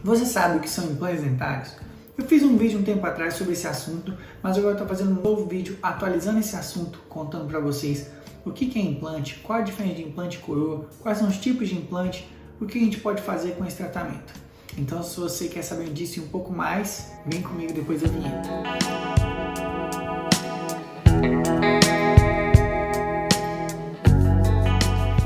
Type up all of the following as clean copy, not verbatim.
Você sabe o que são implantes dentários? Eu fiz um vídeo um tempo atrás sobre esse assunto, mas agora eu estou fazendo um novo vídeo atualizando esse assunto, contando para vocês o que é implante, qual a diferença de implante e coroa, quais são os tipos de implante, o que a gente pode fazer com esse tratamento. Então, se você quer saber disso e um pouco mais, vem comigo depois da vinheta.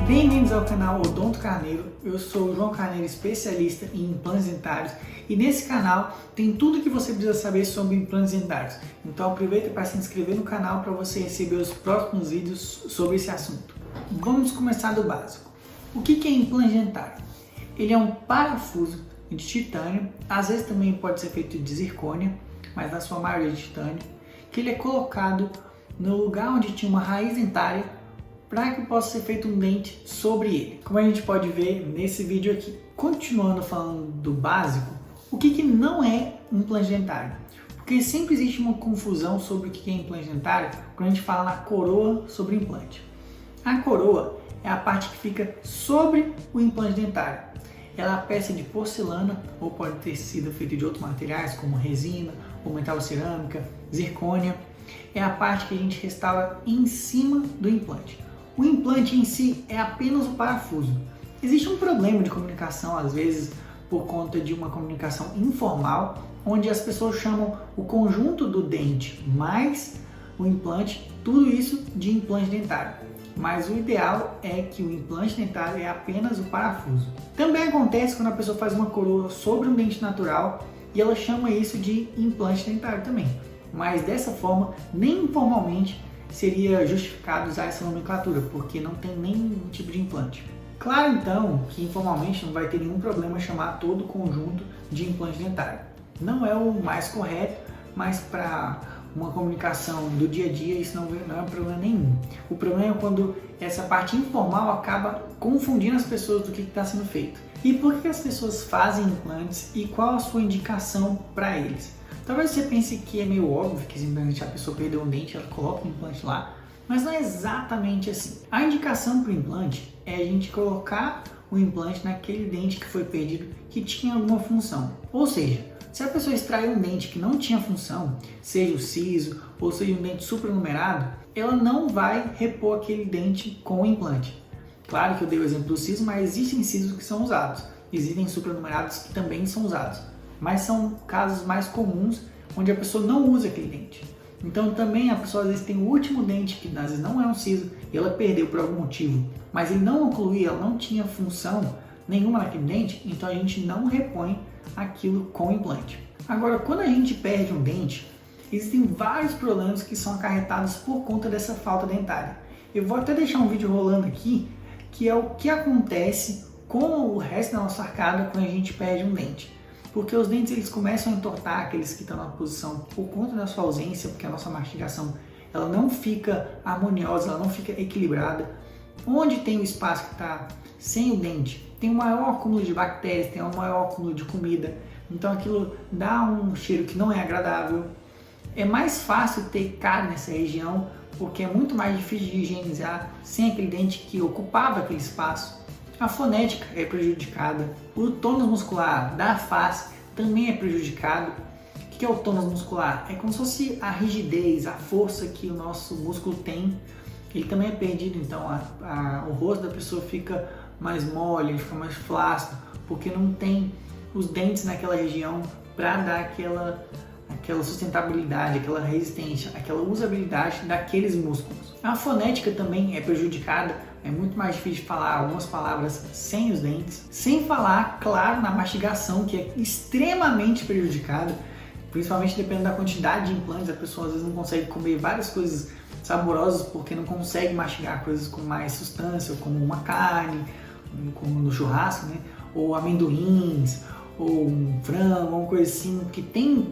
Bem-vindos ao canal Odonto Carneiro, eu sou o João Carneiro, especialista em implantes dentários, e nesse canal tem tudo o que você precisa saber sobre implantes dentários. Então aproveita para se inscrever no canal para você receber os próximos vídeos sobre esse assunto. Vamos começar do básico. O que é implante dentário? Ele é um parafuso de titânio, às vezes também pode ser feito de zircônia, mas na sua maioria de titânio, que ele é colocado no lugar onde tinha uma raiz dentária para que possa ser feito um dente sobre ele, como a gente pode ver nesse vídeo aqui. Continuando falando do básico, o que não é implante dentário? Porque sempre existe uma confusão sobre o que é implante dentário quando a gente fala na coroa sobre implante. A coroa é a parte que fica sobre o implante dentário. Ela é uma peça de porcelana ou pode ter sido feita de outros materiais como resina ou metalocerâmica, zircônia. É a parte que a gente restaura em cima do implante. O implante em si é apenas o parafuso. Existe um problema de comunicação, às vezes, por conta de uma comunicação informal, onde as pessoas chamam o conjunto do dente mais o implante, tudo isso de implante dentário. Mas o ideal é que o implante dentário é apenas o parafuso. Também acontece quando a pessoa faz uma coroa sobre um dente natural e ela chama isso de implante dentário também. Mas dessa forma, nem informalmente, seria justificado usar essa nomenclatura, porque não tem nenhum tipo de implante. Claro, então, que informalmente não vai ter nenhum problema chamar todo o conjunto de implante dentário. Não é o mais correto, mas para uma comunicação do dia a dia isso não é um problema nenhum. O problema é quando essa parte informal acaba confundindo as pessoas do que está sendo feito. E por que as pessoas fazem implantes e qual a sua indicação para eles? Talvez você pense que é meio óbvio que simplesmente a pessoa perdeu um dente, ela coloca o implante lá, mas não é exatamente assim. A indicação para o implante é a gente colocar o implante naquele dente que foi perdido que tinha alguma função. Ou seja, se a pessoa extraiu um dente que não tinha função, seja o siso ou seja um dente supranumerado, ela não vai repor aquele dente com o implante. Claro que eu dei o exemplo do siso, mas existem sisos que são usados, existem supranumerados que também são usados. Mas são casos mais comuns onde a pessoa não usa aquele dente. Então também a pessoa às vezes tem o último dente, que às vezes não é um siso, e ela perdeu por algum motivo, mas ele não ocluía, ela não tinha função nenhuma naquele dente, então a gente não repõe aquilo com implante. Agora, quando a gente perde um dente, existem vários problemas que são acarretados por conta dessa falta dentária. Eu vou até deixar um vídeo rolando aqui, que é o que acontece com o resto da nossa arcada quando a gente perde um dente. Porque os dentes eles começam a entortar, aqueles que estão na posição por conta da sua ausência, porque a nossa mastigação ela não fica harmoniosa, ela não fica equilibrada. Onde tem o espaço que está sem o dente, tem um maior acúmulo de bactérias, tem um maior acúmulo de comida, então aquilo dá um cheiro que não é agradável. É mais fácil ter cárie nessa região, porque é muito mais difícil de higienizar sem aquele dente que ocupava aquele espaço. A fonética é prejudicada, o tônus muscular da face também é prejudicado. O que é o tônus muscular? É como se fosse a rigidez, a força que o nosso músculo tem, ele também é perdido, então o rosto da pessoa fica mais mole, fica mais flácido, porque não tem os dentes naquela região para dar aquela sustentabilidade, aquela resistência, aquela usabilidade daqueles músculos. A fonética também é prejudicada, é muito mais difícil de falar algumas palavras sem os dentes, sem falar, claro, na mastigação, que é extremamente prejudicada, principalmente dependendo da quantidade de implantes, a pessoa às vezes não consegue comer várias coisas saborosas porque não consegue mastigar coisas com mais substância, como uma carne, como no churrasco, né? Ou amendoins, ou um frango, uma coisa assim, que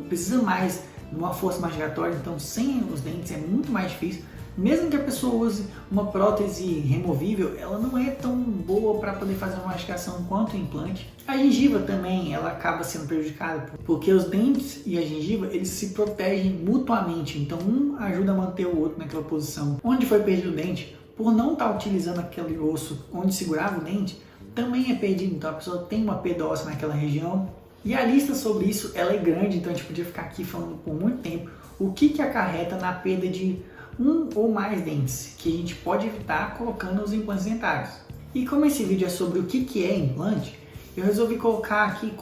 precisa mais de uma força mastigatória, então sem os dentes é muito mais difícil. Mesmo que a pessoa use uma prótese removível, ela não é tão boa para poder fazer uma mastigação quanto o implante. A gengiva também ela acaba sendo prejudicada, porque os dentes e a gengiva eles se protegem mutuamente, então um ajuda a manter o outro naquela posição. Onde foi perdido o dente, por não estar utilizando aquele osso onde segurava o dente, também é perdido, então a pessoa tem uma perda óssea naquela região E a lista sobre isso ela é grande, então a gente podia ficar aqui falando por muito tempo o que acarreta na perda de um ou mais dentes, que a gente pode evitar colocando os implantes dentários. E como esse vídeo é sobre o que é implante, eu resolvi colocar aqui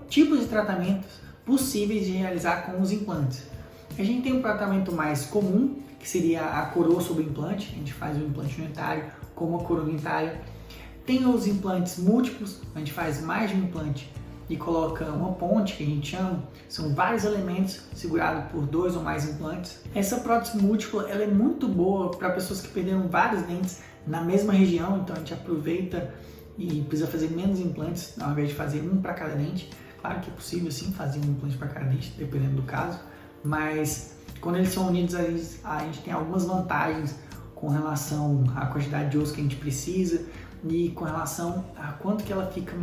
tipos de tratamentos possíveis de realizar com os implantes. A gente tem um tratamento mais comum, que seria a coroa sobre implante, a gente faz o implante dentário com uma coroa dentária. Tem os implantes múltiplos, a gente faz mais de um implante e coloca uma ponte, que a gente chama, são vários elementos segurados por 2 ou mais implantes. Essa prótese múltipla ela é muito boa para pessoas que perderam vários dentes na mesma região, então a gente aproveita e precisa fazer menos implantes, ao invés de fazer um para cada dente. Claro que é possível sim fazer um implante para cada dente, dependendo do caso, mas quando eles são unidos a gente tem algumas vantagens com relação à quantidade de osso que a gente precisa e com relação a quanto que ela fica,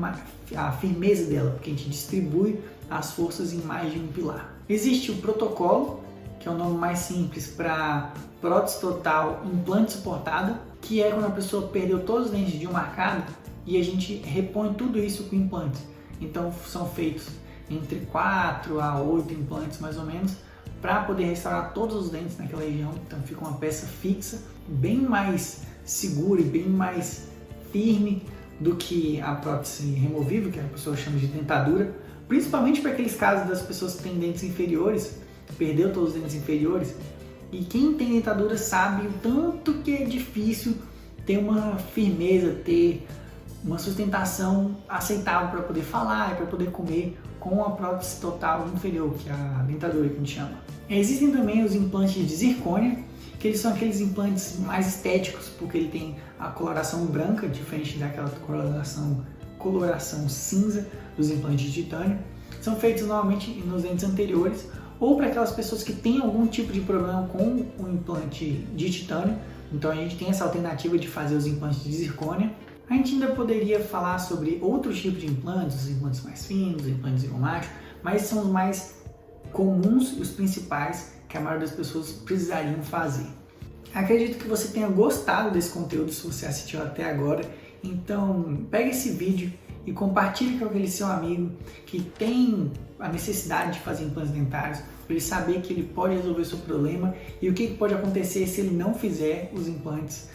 a firmeza dela, porque a gente distribui as forças em mais de um pilar. Existe o protocolo, que é o nome mais simples para prótese total implante suportada, que é quando a pessoa perdeu todos os dentes de uma arcada e a gente repõe tudo isso com implantes. Então são feitos entre 4 a 8 implantes mais ou menos, para poder restaurar todos os dentes naquela região. Então fica uma peça fixa, bem mais segura e bem mais firme do que a prótese removível, que a pessoa chama de dentadura, principalmente para aqueles casos das pessoas que têm dentes inferiores, perdeu todos os dentes inferiores, e quem tem dentadura sabe o tanto que é difícil ter uma firmeza, ter uma sustentação aceitável para poder falar e para poder comer com a prótese total inferior, que é a dentadura que a gente chama. Existem também os implantes de zircônia, que eles são aqueles implantes mais estéticos, porque ele tem a coloração branca, diferente daquela coloração cinza dos implantes de titânio. São feitos normalmente nos dentes anteriores, ou para aquelas pessoas que têm algum tipo de problema com o implante de titânio. Então a gente tem essa alternativa de fazer os implantes de zircônia. A gente ainda poderia falar sobre outros tipos de implantes, os implantes mais finos, os implantes zigomáticos, mas são os mais comuns e os principais que a maioria das pessoas precisariam fazer. Acredito que você tenha gostado desse conteúdo se você assistiu até agora, então pega esse vídeo e compartilhe com aquele seu amigo que tem a necessidade de fazer implantes dentários, para ele saber que ele pode resolver o seu problema e o que pode acontecer se ele não fizer os implantes,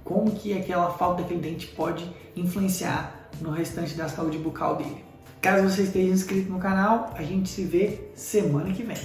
como que aquela falta daquele dente pode influenciar no restante da saúde bucal dele. Caso você esteja inscrito no canal, a gente se vê semana que vem.